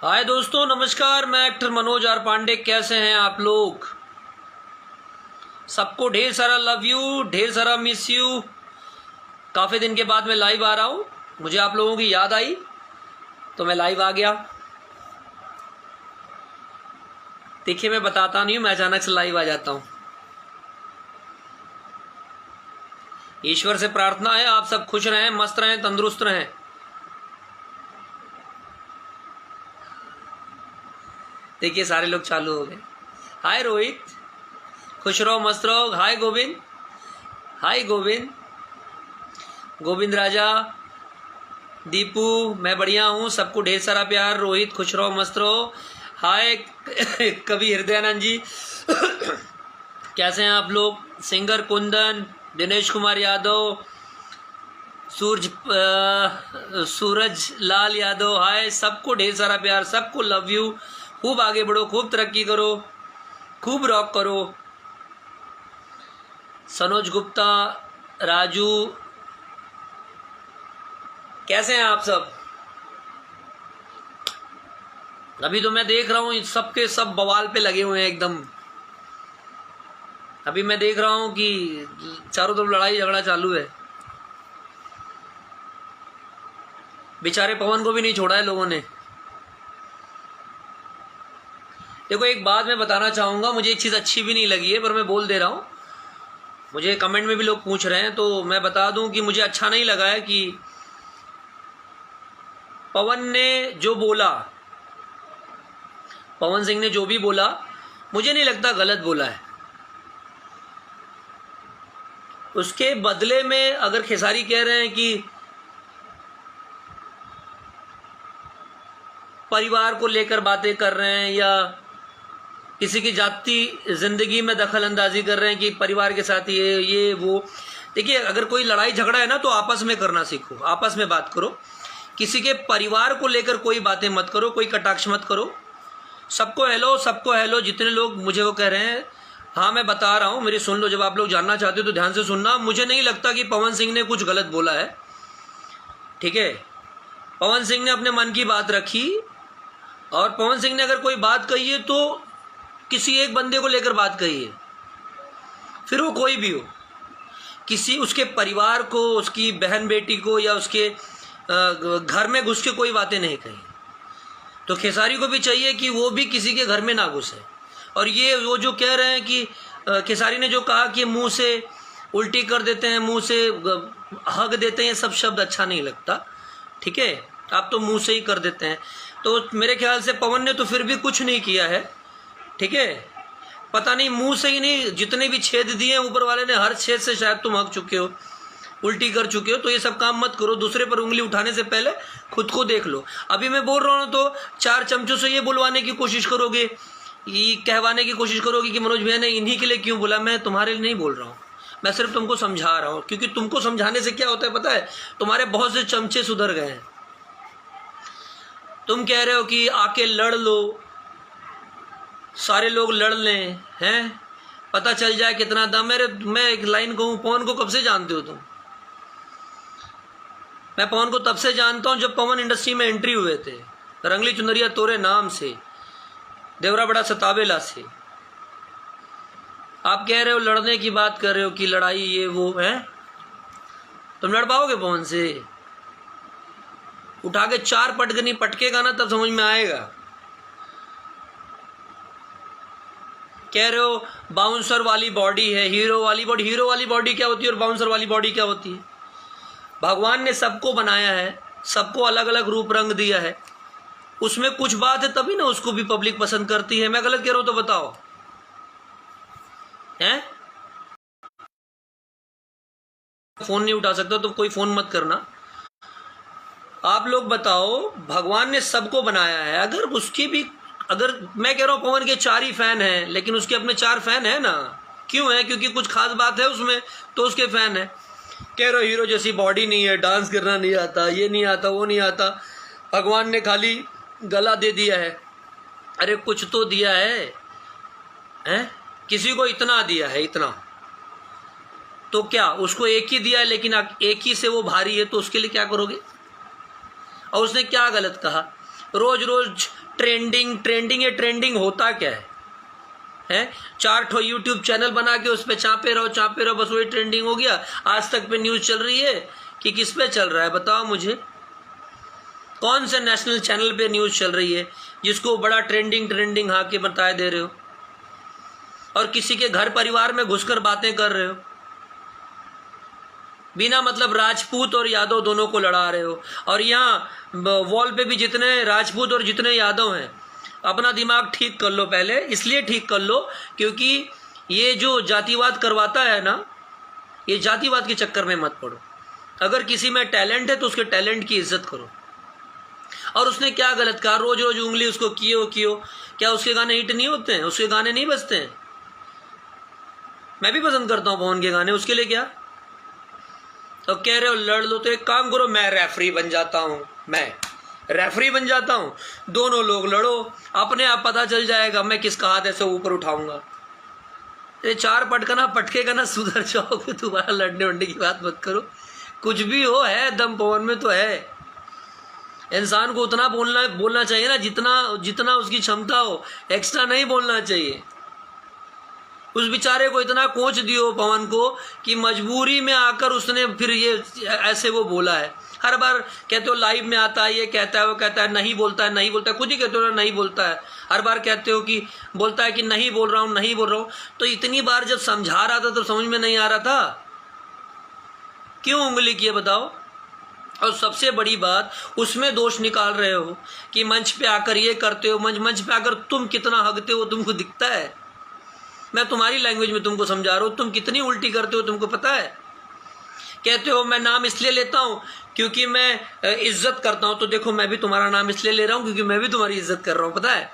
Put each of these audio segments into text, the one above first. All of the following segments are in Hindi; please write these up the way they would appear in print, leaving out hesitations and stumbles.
हाय दोस्तों, नमस्कार। मैं एक्टर मनोज आर पांडे। कैसे हैं आप लोग? सबको ढेर सारा लव यू, ढेर सारा मिस यू। काफ़ी दिन के बाद मैं लाइव आ रहा हूँ। मुझे आप लोगों की याद आई तो मैं लाइव आ गया। देखिए, मैं बताता नहीं हूँ, मैं अचानक से लाइव आ जाता हूँ। ईश्वर से प्रार्थना है आप सब खुश रहें, मस्त रहें, तंदुरुस्त रहें। देखिए, सारे लोग चालू हो गए। हाय रोहित, खुश रहो, मस्त रहो। हाय गोविंद, हाय गोविंद, गोविंद राजा, दीपू, मैं बढ़िया हूँ। सबको ढेर सारा प्यार। रोहित, खुश रहो, मस्त रहो। हाय कवि हृदयानंद जी कैसे हैं आप लोग? सिंगर कुंदन, दिनेश कुमार यादव, सूरज लाल यादव, हाय। सबको ढेर सारा प्यार, सबको लव यू। खूब आगे बढ़ो, खूब तरक्की करो, खूब रॉक करो। सनोज गुप्ता, राजू, कैसे हैं आप सब? अभी तो मैं देख रहा हूँ सबके सब बवाल पे लगे हुए हैं एकदम। अभी मैं देख रहा हूँ कि चारों तरफ लड़ाई झगड़ा चालू है। बेचारे पवन को भी नहीं छोड़ा है लोगों ने। देखो, एक बात मैं बताना चाहूँगा, मुझे एक चीज़ अच्छी भी नहीं लगी है पर मैं बोल दे रहा हूँ। मुझे कमेंट में भी लोग पूछ रहे हैं तो मैं बता दूं कि मुझे अच्छा नहीं लगा है कि पवन ने जो बोला, पवन सिंह ने जो भी बोला, मुझे नहीं लगता गलत बोला है। उसके बदले में अगर खेसारी कह रहे हैं कि परिवार को लेकर बातें कर रहे हैं या किसी की जाती जिंदगी में दखल अंदाजी कर रहे हैं कि परिवार के साथ ये वो, देखिए, अगर कोई लड़ाई झगड़ा है ना तो आपस में करना सीखो, आपस में बात करो। किसी के परिवार को लेकर कोई बातें मत करो, कोई कटाक्ष मत करो। सबको हेलो, सबको हेलो। जितने लोग मुझे वो कह रहे हैं, हाँ मैं बता रहा हूँ, मेरी सुन लो। जब आप लोग जानना चाहते हो तो ध्यान से सुनना। मुझे नहीं लगता कि पवन सिंह ने कुछ गलत बोला है, ठीक है। पवन सिंह ने अपने मन की बात रखी और पवन सिंह ने अगर कोई बात कही है तो किसी एक बंदे को लेकर बात कही है, फिर वो कोई भी हो। किसी उसके परिवार को, उसकी बहन बेटी को या उसके घर में घुस के कोई बातें नहीं कही। तो खेसारी को भी चाहिए कि वो भी किसी के घर में ना घुसे। और ये वो जो कह रहे हैं कि खेसारी ने जो कहा कि मुंह से उल्टी कर देते हैं, मुंह से हग देते हैं, ये सब शब्द अच्छा नहीं लगता, ठीक है। आप तो मुंह से ही कर देते हैं। तो मेरे ख्याल से पवन ने तो फिर भी कुछ नहीं किया है, ठीक है। पता नहीं, मुंह से ही नहीं, जितने भी छेद दिए हैं ऊपर वाले ने, हर छेद से शायद तुम हक चुके हो, उल्टी कर चुके हो। तो ये सब काम मत करो। दूसरे पर उंगली उठाने से पहले खुद को देख लो। अभी मैं बोल रहा हूँ तो 4 चमचों से ये बुलवाने की कोशिश करोगे, ये कहवाने की कोशिश करोगे कि मनोज भैया ने इन्हीं के लिए क्यों बोला। मैं तुम्हारे लिए नहीं बोल रहा हूँ, मैं सिर्फ तुमको समझा रहा हूँ। क्योंकि तुमको समझाने से क्या होता है पता है, तुम्हारे बहुत से चमचे सुधर गए हैं। तुम कह रहे हो कि आके लड़ लो, सारे लोग लड़ लें, हैं, पता चल जाए कितना दम। मैं एक लाइन कहूँ, पवन को कब से जानते हो तुम? मैं पवन को तब से जानता हूँ जब पवन इंडस्ट्री में एंट्री हुए थे, रंगली चुनरिया तोरे नाम से, देवरा बड़ा सतावेला से। आप कह रहे हो लड़ने की बात कर रहे हो कि लड़ाई ये वो है। तुम लड़ पाओगे पवन से? उठा के 4 पटकनी पटकेगा ना, तब समझ में आएगा। कह रहे हो बाउंसर वाली बॉडी है, हीरो वाली बॉडी। हीरो वाली बॉडी क्या होती है और बाउंसर वाली बॉडी क्या होती है? भगवान ने सबको बनाया है, सबको अलग अलग रूप रंग दिया है। उसमें कुछ बात है तभी ना उसको भी पब्लिक पसंद करती है। मैं गलत कह रहा हूं तो बताओ, हैं? फोन नहीं उठा सकता तो कोई फोन मत करना। आप लोग बताओ, भगवान ने सबको बनाया है, अगर उसकी भी, अगर मैं कह रहा हूं पवन के 4 ही फैन हैं, लेकिन उसके अपने 4 फैन है ना। क्यों है? क्योंकि कुछ खास बात है उसमें तो उसके फैन है। कह रहे हो हीरो जैसी बॉडी नहीं है, डांस करना नहीं आता, ये नहीं आता, वो नहीं आता, भगवान ने खाली गला दे दिया है। अरे कुछ तो दिया है, हैं? किसी को इतना दिया है, इतना। तो क्या उसको एक ही दिया है, लेकिन एक ही से वो भारी है, तो उसके लिए क्या करोगे? और उसने क्या गलत कहा? रोज रोज ट्रेंडिंग ट्रेंडिंग, ये ट्रेंडिंग होता क्या है? 4 ठो यूट्यूब चैनल बना के उस पर चापे रहो, बस वही ट्रेंडिंग हो गया। आज तक पे न्यूज़ चल रही है कि किस पे चल रहा है बताओ मुझे? कौन से नेशनल चैनल पे न्यूज़ चल रही है जिसको बड़ा ट्रेंडिंग हाँ के बताए दे रहे हो, और किसी के घर परिवार में घुसकर बातें कर रहे हो, बिना मतलब राजपूत और यादव दोनों को लड़ा रहे हो। और यहाँ वॉल पे भी जितने राजपूत और जितने यादव हैं, अपना दिमाग ठीक कर लो पहले। इसलिए ठीक कर लो क्योंकि ये जो जातिवाद करवाता है ना, ये जातिवाद के चक्कर में मत पड़ो। अगर किसी में टैलेंट है तो उसके टैलेंट की इज्जत करो। और उसने क्या गलत कहा? रोज रोज उंगली उसको कियो, क्या उसके गाने हिट नहीं होते हैं? उसके गाने नहीं बजते हैं? मैं भी पसंद करता हूँ पवन के गाने, उसके लिए क्या? तो कह रहे हो लड़ लो, तो एक काम करो, मैं रेफरी बन जाता हूँ, दोनों लोग लड़ो, अपने आप पता चल जाएगा मैं किसका हाथ ऐसे ऊपर उठाऊंगा। ये 4 पटके का ना सुधर जाओगे, दोबारा लड़ने वड़ने की बात मत करो। कुछ भी हो, है दम पवन में तो है। इंसान को उतना बोलना चाहिए ना जितना उसकी क्षमता हो, एक्स्ट्रा नहीं बोलना चाहिए। उस बेचारे को इतना कोच दियो पवन को कि मजबूरी में आकर उसने फिर ये ऐसे वो बोला है। हर बार कहते हो लाइव में आता है, ये कहता है, वो कहता है, नहीं बोलता है, खुद ही कहते हो ना नहीं बोलता है। हर बार कहते हो कि बोलता है कि नहीं बोल रहा हूँ। तो इतनी बार जब समझा रहा था तो समझ में नहीं आ रहा था, क्यों उंगली किए बताओ? और सबसे बड़ी बात, उसमें दोष निकाल रहे हो कि मंच पे आकर ये करते हो। मंच पे आकर तुम कितना हगते हो तुमको दिखता है? मैं तुम्हारी लैंग्वेज में तुमको समझा रहा हूँ, तुम कितनी उल्टी करते हो तुमको पता है? कहते हो मैं नाम इसलिए लेता हूँ क्योंकि मैं इज्जत करता हूँ, तो देखो मैं भी तुम्हारा नाम इसलिए ले रहा हूँ क्योंकि मैं भी तुम्हारी इज्जत कर रहा हूँ, पता है?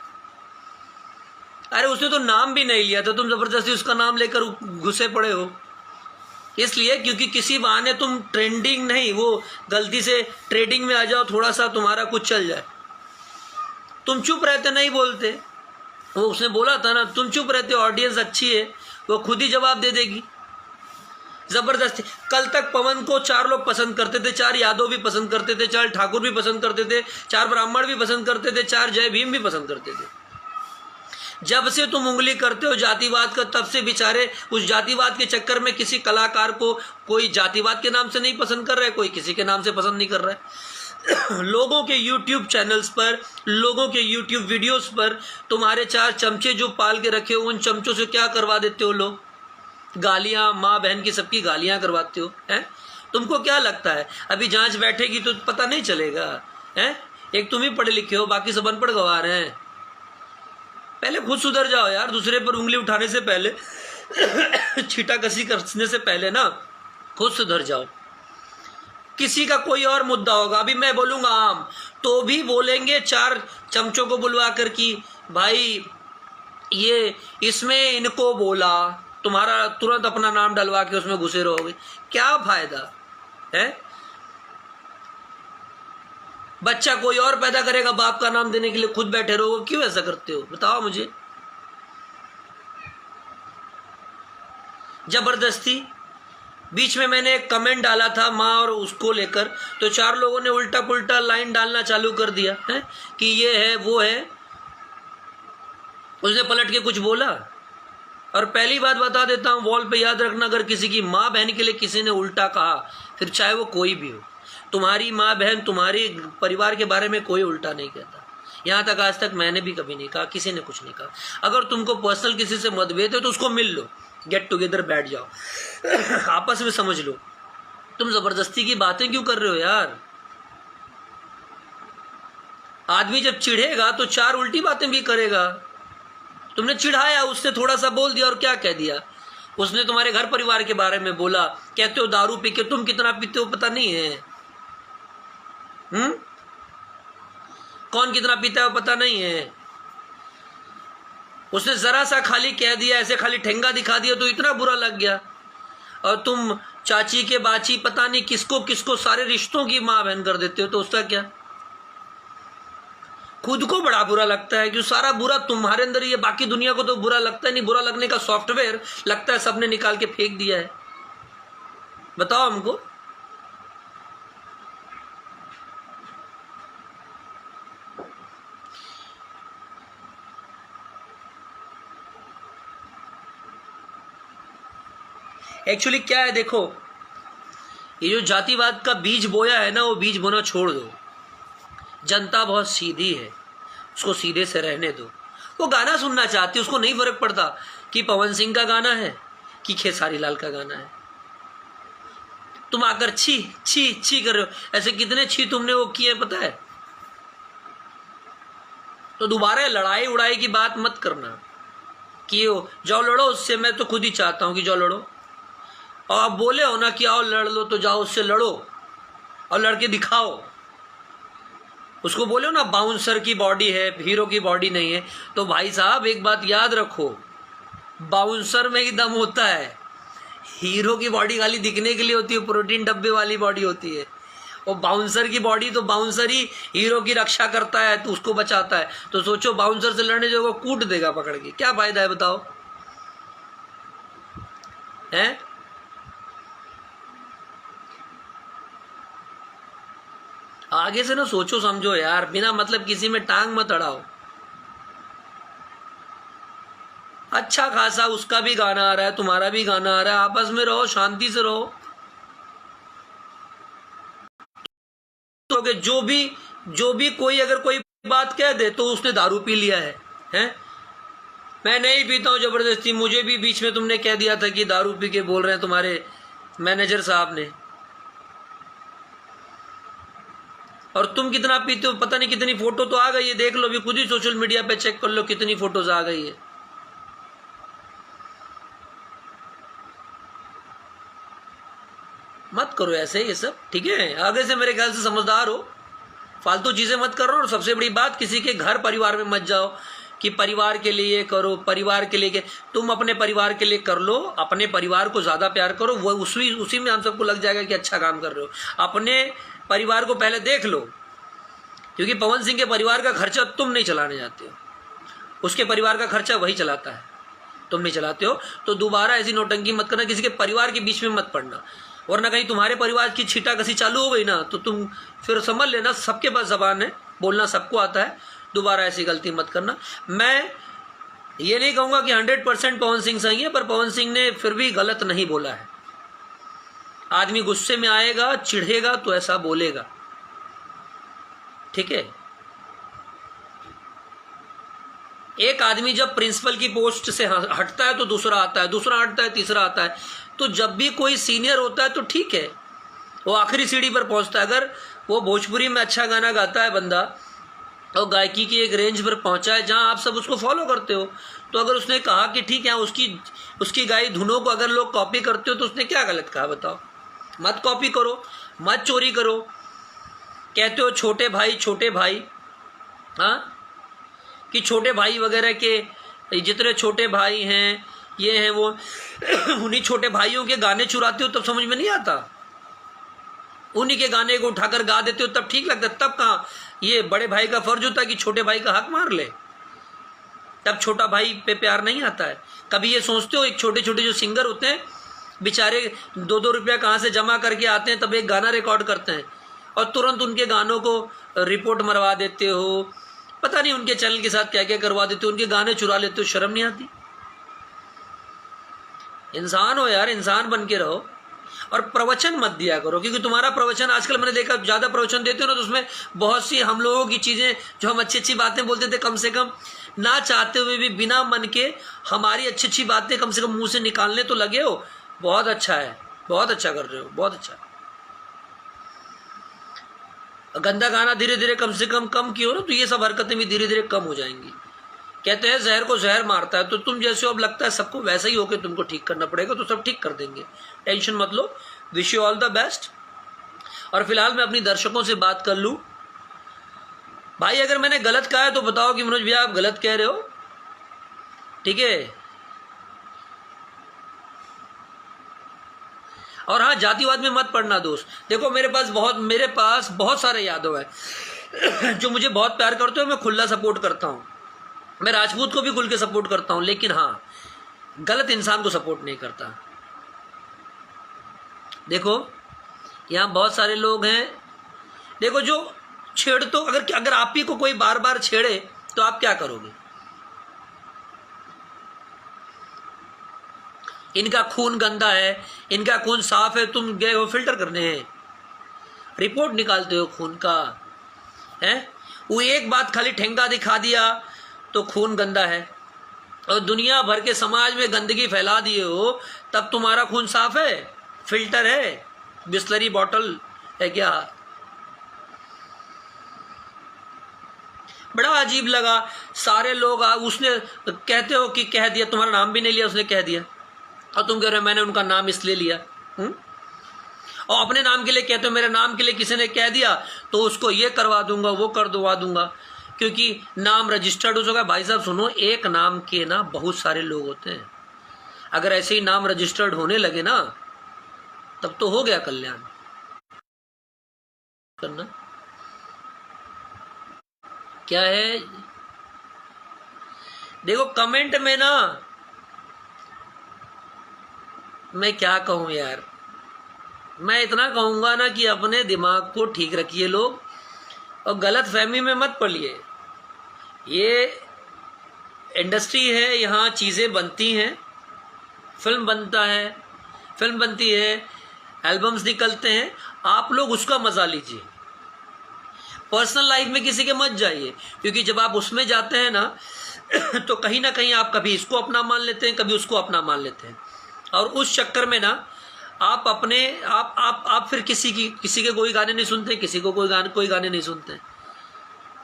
अरे उसने तो नाम भी नहीं लिया था, तुम जबरदस्ती उसका नाम लेकर घुसे पड़े हो। इसलिए क्योंकि किसी बहाने तुम ट्रेंडिंग नहीं, वो गलती से ट्रेडिंग में आ जाओ, थोड़ा सा तुम्हारा कुछ चल जाए। तुम चुप रहते, नहीं बोलते। वो उसने बोला था ना, तुम चुप रहते, ऑडियंस अच्छी है, वो खुद ही जवाब दे देगी। जबरदस्ती कल तक पवन को 4 लोग पसंद करते थे, 4 यादव भी पसंद करते थे, 4 ठाकुर भी पसंद करते थे, 4 ब्राह्मण भी पसंद करते थे, 4 जय भीम भी पसंद करते थे। जब से तुम उंगली करते हो जातिवाद का, तब से बेचारे उस जातिवाद के चक्कर में किसी कलाकार को कोई जातिवाद के नाम से नहीं पसंद कर रहा है, कोई किसी के नाम से पसंद नहीं कर रहा है। लोगों के YouTube चैनल्स पर, लोगों के YouTube वीडियोस पर तुम्हारे 4 चमचे जो पाल के रखे हो, उन चमचों से क्या करवा देते हो लोग? गालियां, माँ बहन की सबकी गालियां करवाते हो, हैं? तुमको क्या लगता है अभी जांच बैठेगी तो पता नहीं चलेगा? हैं? एक तुम ही पढ़े लिखे हो, बाकी सब अनपढ़ गवार हैं। पहले खुद सुधर जाओ यार, दूसरे पर उंगली उठाने से पहले, छीटा कसी करने से पहले ना खुद सुधर जाओ। किसी का कोई और मुद्दा होगा, अभी मैं बोलूंगा आम, तो भी बोलेंगे 4 चमचों को बुलवा कर कि भाई ये इसमें इनको बोला, तुम्हारा तुरंत अपना नाम डलवा के उसमें घुसे रहोगे, क्या फायदा है? बच्चा कोई और पैदा करेगा बाप का नाम देने के लिए, खुद बैठे रहोगे, क्यों ऐसा करते हो बताओ मुझे? जबरदस्ती। बीच में मैंने एक कमेंट डाला था माँ और उसको लेकर, तो 4 लोगों ने उल्टा पुल्टा लाइन डालना चालू कर दिया है कि ये है वो है। उसने पलट के कुछ बोला? और पहली बात बता देता हूँ, वॉल पे याद रखना, अगर किसी की माँ बहन के लिए किसी ने उल्टा कहा, फिर चाहे वो कोई भी हो, तुम्हारी माँ बहन, तुम्हारी परिवार के बारे में कोई उल्टा नहीं कहता। यहाँ तक आज तक मैंने भी कभी नहीं कहा, किसी ने कुछ नहीं कहा। अगर तुमको पर्सनल किसी से मतभेद है तो उसको मिल लो, गेट टुगेदर बैठ जाओ, आपस में समझ लो। तुम जबरदस्ती की बातें क्यों कर रहे हो यार? आदमी जब चिढ़ेगा तो 4 उल्टी बातें भी करेगा। तुमने चिढ़ाया, उसने थोड़ा सा बोल दिया और क्या कह दिया? उसने तुम्हारे घर परिवार के बारे में बोला। कहते हो दारू पी के, तुम कितना पीते हो पता नहीं है? कौन कितना पीता है वो पता नहीं है? उसने जरा सा खाली कह दिया, ऐसे खाली ठेंगा दिखा दिया तो इतना बुरा लग गया। और तुम चाची के बाची पता नहीं किसको किसको सारे रिश्तों की माँ बहन कर देते हो, तो उसका क्या? खुद को बड़ा बुरा लगता है कि सारा बुरा तुम्हारे अंदर ही है, बाकी दुनिया को तो बुरा लगता है नहीं। बुरा लगने का सॉफ्टवेयर लगता है सबने निकाल के फेंक दिया है। बताओ हमको। एक्चुअली क्या है, देखो ये जो जातिवाद का बीज बोया है ना, वो बीज बोना छोड़ दो। जनता बहुत सीधी है, उसको सीधे से रहने दो। वो गाना सुनना चाहती है, उसको नहीं फर्क पड़ता कि पवन सिंह का गाना है कि खेसारी लाल का गाना है। तुम आकर छी छी छी कर रहे हो, ऐसे कितने छी तुमने वो किए पता है। तो दोबारा लड़ाई उड़ाई की बात मत करना कि जाओ लड़ो उससे। मैं तो खुद ही चाहता हूं कि जाओ लड़ो, और आप बोले हो ना कि आओ लड़ लो, तो जाओ उससे लड़ो और लड़के दिखाओ। उसको बोले हो ना बाउंसर की बॉडी है, हीरो की बॉडी नहीं है। तो भाई साहब एक बात याद रखो, बाउंसर में ही दम होता है, हीरो की बॉडी खाली दिखने के लिए होती है, प्रोटीन डब्बे वाली बॉडी होती है। और बाउंसर की बॉडी, तो बाउंसर ही हीरो की रक्षा करता है, तो उसको बचाता है। तो सोचो बाउंसर से लड़ने जो कूट देगा पकड़ के, क्या फायदा है बताओ, हैं? आगे से ना सोचो समझो यार, बिना मतलब किसी में टांग मत अड़ाओ। अच्छा खासा उसका भी गाना आ रहा है, तुम्हारा भी गाना आ रहा है, आपस में रहो, शांति से रहो। तो जो भी कोई अगर कोई बात कह दे तो उसने दारू पी लिया है, हैं? मैं नहीं पीता हूं जबरदस्ती, मुझे भी बीच में तुमने कह दिया था कि दारू पी के बोल रहे हैं तुम्हारे मैनेजर साहब ने। और तुम कितना पीते हो पता नहीं, कितनी फोटो तो आ गई है, देख लो अभी खुद ही सोशल मीडिया पे चेक कर लो कितनी फोटोज आ गई है। मत करो ऐसे ये सब, ठीक है? आगे से मेरे ख्याल से समझदार हो, फालतू चीजें मत करो। और सबसे बड़ी बात, किसी के घर परिवार में मत जाओ कि परिवार के लिए करो, परिवार के लिए तुम अपने परिवार के लिए कर लो, अपने परिवार को ज्यादा प्यार करो, वो उसी में हम सबको लग जाएगा कि अच्छा काम कर रहे हो। अपने परिवार को पहले देख लो, क्योंकि पवन सिंह के परिवार का खर्चा तुम नहीं चलाने जाते हो, उसके परिवार का खर्चा वही चलाता है, तुम नहीं चलाते हो। तो दोबारा ऐसी नौटंकी मत करना, किसी के परिवार के बीच में मत पड़ना, वरना कहीं तुम्हारे परिवार की छीटा कसी चालू हो गई ना, तो तुम फिर समझ लेना सबके पास जबान है, बोलना सबको आता है। दोबारा ऐसी गलती मत करना। मैं ये नहीं कहूंगा कि 100% पवन सिंह सही है, पर पवन सिंह ने फिर भी गलत नहीं बोला है। आदमी गुस्से में आएगा, चिढ़ेगा तो ऐसा बोलेगा, ठीक है? एक आदमी जब प्रिंसिपल की पोस्ट से हटता है तो दूसरा आता है, दूसरा हटता है तीसरा आता है। तो जब भी कोई सीनियर होता है तो ठीक है, वो आखिरी सीढ़ी पर पहुंचता है। अगर वो भोजपुरी में अच्छा गाना गाता है बंदा और गायकी की एक रेंज पर पहुंचा है जहां आप सब उसको फॉलो करते हो, तो अगर उसने कहा कि ठीक है उसकी गाई धुनों को अगर लोग कॉपी करते हो तो उसने क्या गलत कहा बताओ? मत कॉपी करो, मत चोरी करो। कहते हो छोटे भाई, हाँ, कि छोटे भाई वगैरह के जितने छोटे भाई हैं ये हैं वो, उन्हीं छोटे भाइयों के गाने चुराते हो तब समझ में नहीं आता, उन्हीं के गाने को उठाकर गा देते हो तब ठीक लगता है। तब कहाँ ये बड़े भाई का फर्ज होता है कि छोटे भाई का हक मार ले, तब छोटा भाई पे प्यार नहीं आता है। कभी ये सोचते हो एक छोटे छोटे जो सिंगर होते हैं बेचारे 2-2 रुपया कहाँ से जमा करके आते हैं, तब एक गाना रिकॉर्ड करते हैं और तुरंत उनके गानों को रिपोर्ट मरवा देते हो, पता नहीं उनके चैनल के साथ क्या क्या करवा देते हो, उनके गाने चुरा लेते हो, शर्म नहीं आती? इंसान हो यार, इंसान बन के रहो। और प्रवचन मत दिया करो, क्योंकि तुम्हारा प्रवचन आजकल मैंने देखा ज्यादा प्रवचन देते हो ना, तो उसमें बहुत सी हम लोगों की चीजें जो हम अच्छी अच्छी बातें बोलते थे, कम से कम ना चाहते हुए भी बिना मन के हमारी अच्छी अच्छी बातें कम से कम मुंह से निकालने तो लगे हो। बहुत अच्छा है, बहुत अच्छा कर रहे हो, बहुत अच्छा। गंदा गाना धीरे धीरे कम से कम किया ना, तो ये सब हरकतें भी धीरे धीरे कम हो जाएंगी। कहते हैं जहर को जहर मारता है, तो तुम जैसे हो अब लगता है सबको वैसा ही होकर तुमको ठीक करना पड़ेगा, तो सब ठीक कर देंगे, टेंशन मत लो। Wish you all the best. और फिलहाल मैं अपनी दर्शकों से बात कर लूं, भाई अगर मैंने गलत कहा है तो बताओ कि मनोज भैया आप गलत कह रहे हो, ठीक है? और हाँ, जातिवाद में मत पड़ना दोस्त। देखो मेरे पास बहुत सारे यादव हैं जो मुझे बहुत प्यार करते हो, मैं खुला सपोर्ट करता हूं, मैं राजपूत को भी खुल के सपोर्ट करता हूं, लेकिन हाँ गलत इंसान को सपोर्ट नहीं करता। देखो यहां बहुत सारे लोग हैं, देखो जो छेड़, तो अगर आप ही को कोई बार बार छेड़े तो आप क्या करोगे? इनका खून गंदा है, इनका खून साफ है, तुम गए हो फिल्टर करने हैं, रिपोर्ट निकालते हो खून का है। वो एक बात खाली ठेंगा दिखा दिया तो खून गंदा है, और दुनिया भर के समाज में गंदगी फैला दिए हो, तब तुम्हारा खून साफ है? फिल्टर है? बिस्लरी बॉटल है क्या? बड़ा अजीब लगा। सारे लोग उसने कहते हो कि कह दिया, तुम्हारा नाम भी नहीं लिया, उसने कह दिया, और तुम कह रहे हो मैंने उनका नाम इसलिए लिया। और अपने नाम के लिए कहते हो, मेरे नाम के लिए किसी ने कह दिया तो उसको ये करवा दूंगा, वो करवा दूंगा, क्योंकि नाम रजिस्टर्ड हो चुका है। भाई साहब सुनो, एक नाम के ना बहुत सारे लोग होते हैं। अगर ऐसे ही नाम रजिस्टर्ड होने लगे ना, तब तो हो गया कल्याण करना। क्या है, देखो कमेंट में ना, मैं क्या कहूं यार, मैं इतना कहूंगा ना कि अपने दिमाग को ठीक रखिए लोग, और गलत फहमी में मत पड़िए। ये इंडस्ट्री है, यहाँ चीज़ें बनती हैं, फिल्म बनती है, एल्बम्स निकलते हैं, आप लोग उसका मजा लीजिए। पर्सनल लाइफ में किसी के मत जाइए, क्योंकि जब आप उसमें जाते हैं ना तो कहीं ना कहीं आप कभी इसको अपना मान लेते हैं, कभी उसको अपना मान लेते हैं, और उस चक्कर में ना आप अपने आप फिर किसी के कोई गाने नहीं सुनते, किसी को कोई गाने नहीं सुनते।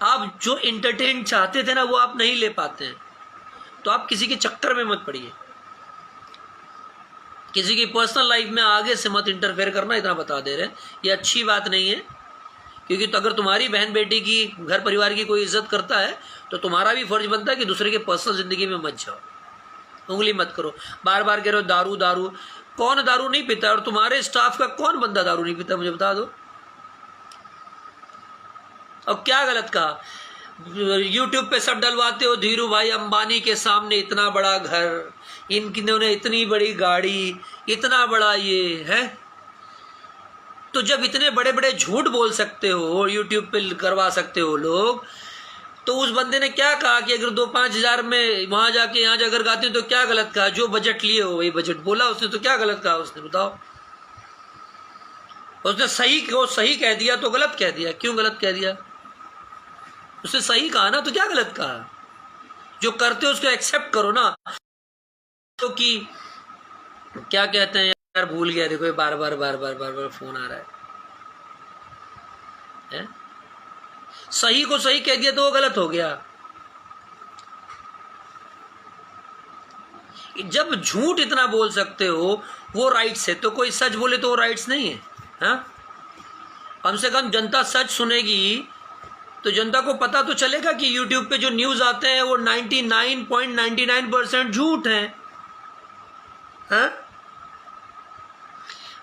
आप जो इंटरटेन चाहते थे ना, वो आप नहीं ले पाते हैं। तो आप किसी के चक्कर में मत पड़िए, किसी की पर्सनल लाइफ में आगे से मत इंटरफेयर करना, इतना बता दे रहे हैं। ये अच्छी बात नहीं है, क्योंकि तो अगर तुम्हारी बहन बेटी की, घर परिवार की कोई इज्जत करता है, तो तुम्हारा भी फर्ज बनता है कि दूसरे के पर्सनल जिंदगी में मत जाओ, उंगली मत करो। बार बार कह रहे हो दारू दारू, कौन दारू नहीं पीता? और तुम्हारे स्टाफ का कौन बंदा दारू नहीं पीता, मुझे बता दो। और क्या गलत कहा? यूट्यूब पे सब डलवाते हो, धीरू भाई अंबानी के सामने इतना बड़ा घर, इन्होंने इतनी बड़ी गाड़ी, इतना बड़ा ये है। तो जब इतने बड़े बड़े झूठ बोल सकते हो, यूट्यूब पे करवा सकते हो लोग, तो उस बंदे ने क्या कहा कि अगर 2-5 हजार में वहां जाके यहाँ जाकर गाते हो तो क्या गलत कहा? जो बजट लिए हो वही बजट बोला उसने, तो क्या गलत कहा उसने, बताओ? उसने सही कह दिया तो गलत कह दिया? क्यों गलत कह दिया? उसने सही कहा ना, तो क्या गलत कहा? जो करते हो उसको एक्सेप्ट करो ना। तो कि क्या कहते हैं यार, भूल गया, देखो बार बार फोन आ रहा है? सही को सही कह दिया तो वो गलत हो गया। जब झूठ इतना बोल सकते हो वो राइट्स है, तो कोई सच बोले तो वो राइट्स नहीं है? हाँ, कम से कम जनता सच सुनेगी तो जनता को पता तो चलेगा कि यूट्यूब पे जो न्यूज आते हैं वो 99.99% झूठ हैं। हाँ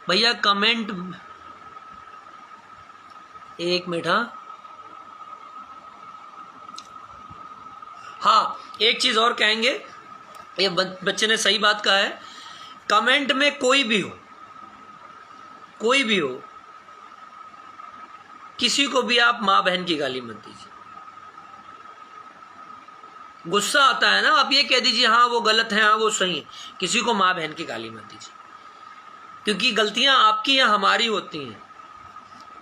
भैया, कमेंट एक मिनट। हाँ, एक चीज और कहेंगे, ये बच्चे ने सही बात कहा है। कमेंट में कोई भी हो, किसी को भी आप माँ बहन की गाली मत दीजिए। गुस्सा आता है ना, आप ये कह दीजिए हाँ वो गलत है, हाँ वो सही है। किसी को माँ बहन की गाली मत दीजिए, क्योंकि गलतियां आपकी या हमारी होती हैं,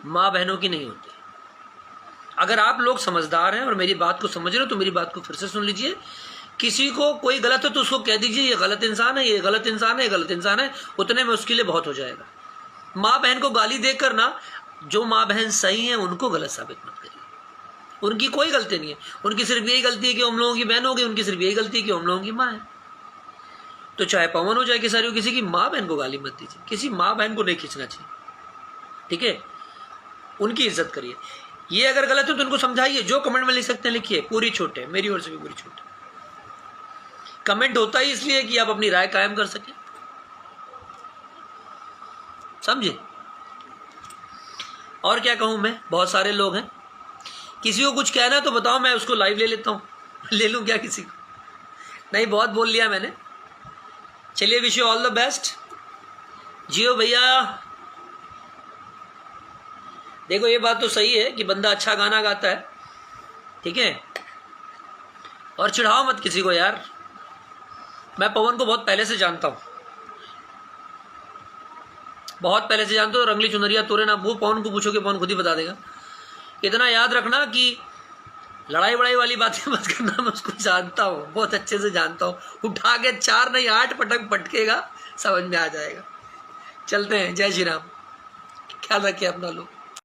माँ बहनों की नहीं होती। अगर आप लोग समझदार हैं और मेरी बात को समझ रहे हो तो मेरी बात को फिर से सुन लीजिए। किसी को कोई गलत है तो उसको कह दीजिए ये गलत इंसान है, ये गलत इंसान है, ये गलत इंसान है, उतने में उसके लिए बहुत हो जाएगा। माँ बहन को गाली देकर ना, जो माँ बहन सही है उनको गलत साबित मत करिए। उनकी कोई गलती नहीं है, उनकी सिर्फ यही गलती है कि हम लोगों की बहन होगी, उनकी सिर्फ यही गलती है कि हम लोगों की माँ है। तो चाहे पवन हो जाए कि सारी हो, किसी की माँ बहन को गाली मत दीजिए, किसी माँ बहन को नहीं खींचना चाहिए, ठीक है? उनकी इज्जत करिए। ये अगर गलत है तो उनको समझाइए, जो कमेंट में लिख सकते हैं लिखिए, पूरी छूट है, मेरी ओर से भी पूरी छूट है। कमेंट होता ही इसलिए कि आप अपनी राय कायम कर सकें, समझे? और क्या कहूं मैं, बहुत सारे लोग हैं, किसी को कुछ कहना तो बताओ, मैं उसको लाइव ले लेता हूं। ले लूं क्या किसी को? नहीं, बहुत बोल लिया मैंने। चलिए, wish you all the best. जियो भैया। देखो ये बात तो सही है कि बंदा अच्छा गाना गाता है, ठीक है, और चिढ़ाओ मत किसी को यार। मैं पवन को बहुत पहले से जानता हूं, बहुत पहले से जानते हो, रंगली चुनरिया तोरे ना, वो पवन को पूछो कि पवन खुद ही बता देगा। इतना याद रखना कि लड़ाई वड़ाई वाली बातें मत करना, मैं उसको जानता हूँ, बहुत अच्छे से जानता हूँ। उठा के 4 नहीं 8 पटक पटकेगा, समझ में आ जाएगा। चलते हैं, जय श्री राम, ख्याल रखिए अपना लोग।